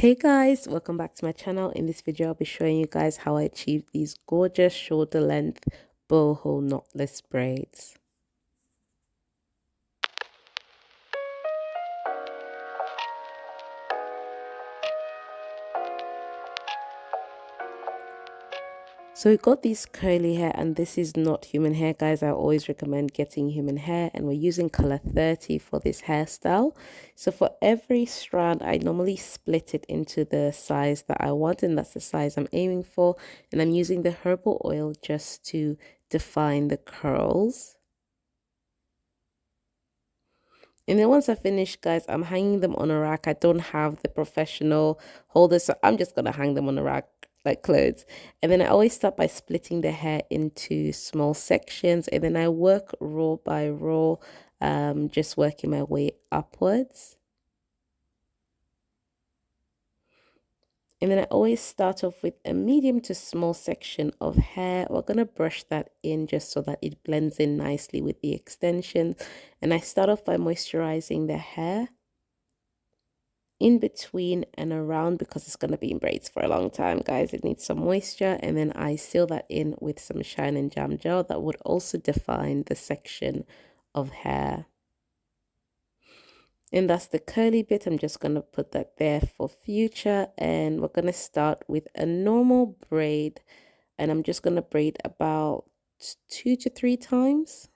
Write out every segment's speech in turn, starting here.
Hey guys, welcome back to my channel. In this video, I'll be showing you guys how I achieved these gorgeous shoulder length boho knotless braids. So we got these curly hair, and this is not human hair, guys. I always recommend getting human hair, and we're using color 30 for this hairstyle. So for every strand, I normally split it into the size that I want, and that's the size I'm aiming for. And I'm using the herbal oil just to define the curls. And then once I finish, guys, I'm hanging them on a rack. I don't have the professional holder, so I'm just going to hang them on a rack like clothes. And then I always start by splitting the hair into small sections. And then I work row by row, just working my way upwards. And then I always start off with a medium to small section of hair. We're going to brush that in just so that it blends in nicely with the extension. And I start off by moisturizing the hair in between and around because it's going to be in braids for a long time, guys. It needs some moisture, and then I seal that in with some Shine and Jam gel that would also define the section of hair. And that's the curly bit. I'm just going to put that there for future, and we're going to start with a normal braid, and I'm just going to braid about 2 to 3 times.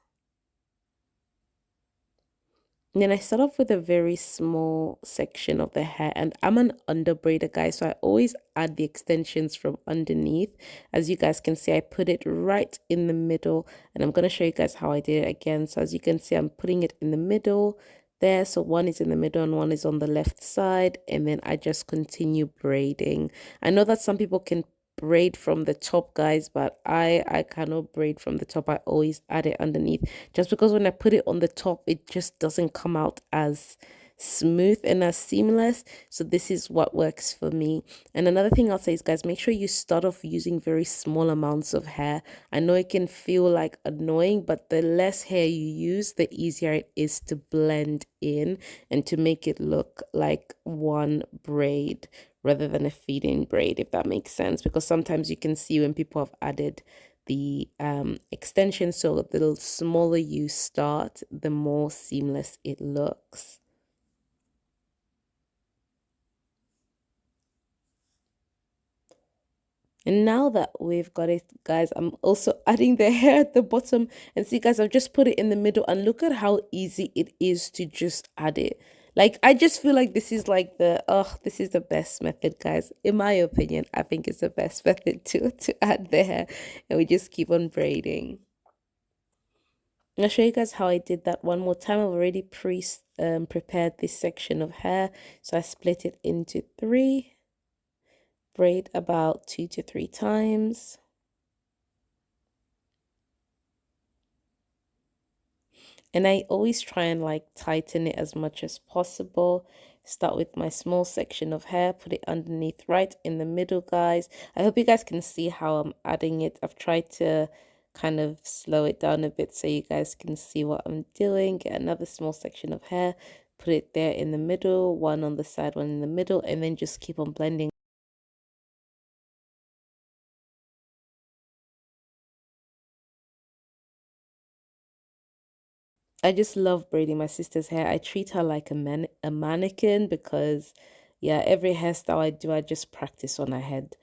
And then I start off with a very small section of the hair, and I'm an under braider, guys, so I always add the extensions from underneath. As you guys can see, I put it right in the middle, and I'm going to show you guys how I did it again. So as you can see, I'm putting it in the middle there. So one is in the middle and one is on the left side, and then I just continue braiding. I know that some people can braid from the top, guys, but I cannot braid from the top. I always add it underneath, just because when I put it on the top, it just doesn't come out as smooth and as seamless. So this is what works for me. And another thing I'll say is, guys, make sure you start off using very small amounts of hair. I know it can feel like annoying, but the less hair you use, the easier it is to blend in and to make it look like one braid rather than a feeding braid, if that makes sense. Because sometimes you can see when people have added the extension, so the smaller you start, the more seamless it looks. And now that we've got it, guys, I'm also adding the hair at the bottom. And see, guys, I've just put it in the middle, and look at how easy it is to just add it. Like, I just feel like this is like this is the best method, guys. In my opinion, I think it's the best method to add the hair. And we just keep on braiding. I'll show you guys how I did that one more time. I've already prepared this section of hair. So I split it into 3. Braid about 2 to 3 times. And I always try and like tighten it as much as possible. Start with my small section of hair, put it underneath right in the middle, guys. I hope you guys can see how I'm adding it. I've tried to kind of slow it down a bit so you guys can see what I'm doing. Get another small section of hair, put it there in the middle, one on the side, one in the middle, and then just keep on blending. I just love braiding my sister's hair. I treat her like a mannequin because, yeah, every hairstyle I do, I just practice on her head.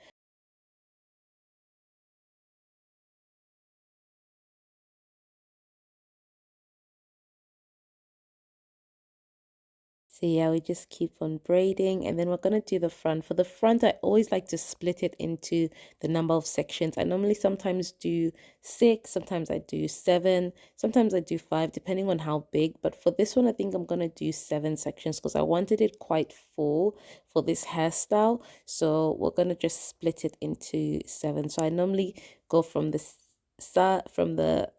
So yeah, we just keep on braiding, and then we're going to do the front. For the front, I always like to split it into the number of sections. I normally sometimes do 6, sometimes I do 7, sometimes I do 5, depending on how big. But for this one, I think I'm going to do 7 sections because I wanted it quite full for this hairstyle. So we're going to just split it into 7. So I normally go from the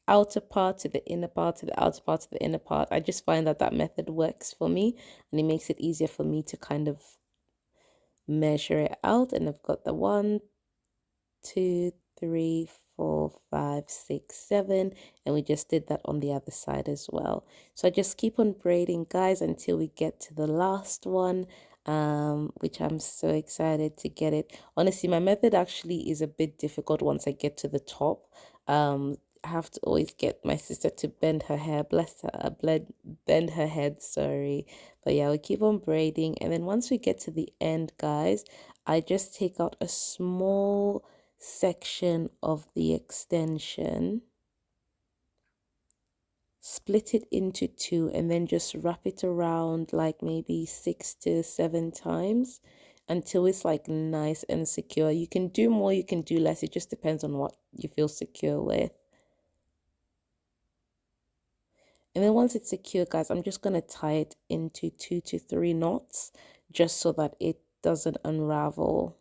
outer part to the inner part to the outer part to the inner part. I just find that that method works for me, and it makes it easier for me to kind of measure it out. And I've got the 1, 2, 3, 4, 5, 6, 7, and we just did that on the other side as well. So I just keep on braiding, guys, until we get to the last one. which I'm so excited to get it. Honestly, my method actually is a bit difficult once I get to the top. I have to always get my sister to bend her hair, bless her, bend her head, sorry. But yeah, we keep on braiding. And then once we get to the end, guys, I just take out a small section of the extension, split it into two, and then just wrap it around like maybe 6 to 7 times until it's like nice and secure. You can do more, you can do less. It just depends on what you feel secure with. And then once it's secure, guys, I'm just going to tie it into 2 to 3 knots just so that it doesn't unravel.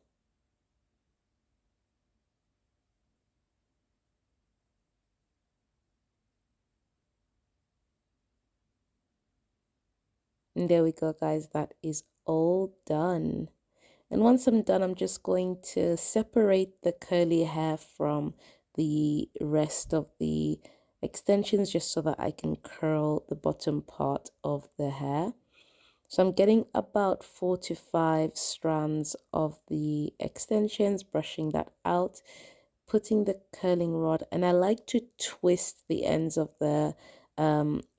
And there we go, guys. That is all done. And once I'm done, I'm just going to separate the curly hair from the rest of the extensions just so that I can curl the bottom part of the hair. So I'm getting about 4 to 5 strands of the extensions, brushing that out, putting the curling rod, and I like to twist the ends of the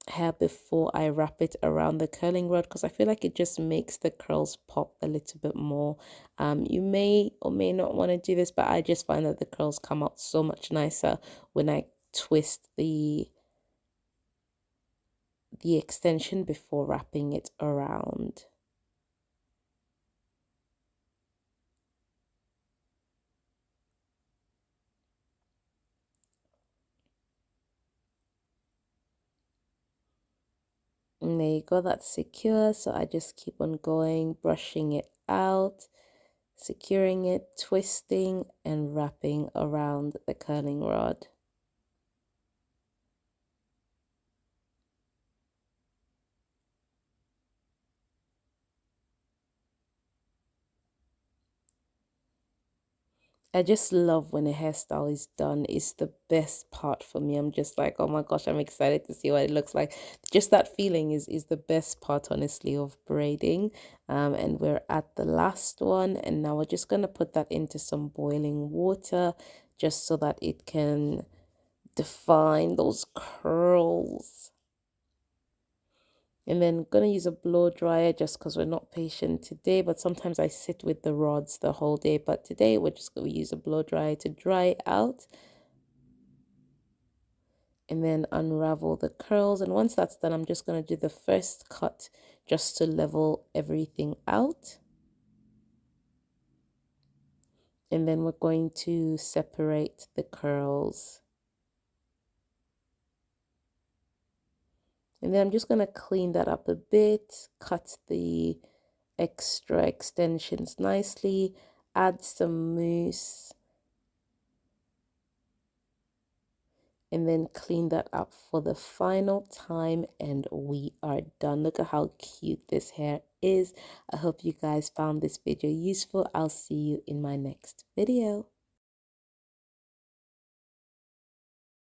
hair before I wrap it around the curling rod because I feel like it just makes the curls pop a little bit more. You may or may not want to do this, but I just find that the curls come out so much nicer when I twist the extension before wrapping it around. And there you go, that's secure. So I just keep on going, brushing it out, securing it, twisting, and wrapping around the curling rod. I just love when a hairstyle is done. It's the best part for me. I'm just like, oh my gosh, I'm excited to see what it looks like. Just that feeling is the best part, honestly, of braiding. And we're at the last one. And now we're just going to put that into some boiling water just so that it can define those curls. And then gonna use a blow dryer just because we're not patient today, but sometimes I sit with the rods the whole day. But today we're just gonna use a blow dryer to dry it out and then unravel the curls. And once that's done, I'm just gonna do the first cut just to level everything out. And then we're going to separate the curls. And then I'm just gonna clean that up a bit, cut the extra extensions nicely, add some mousse, and then clean that up for the final time, and we are done. Look at how cute this hair is. I hope you guys found this video useful. I'll see you in my next video.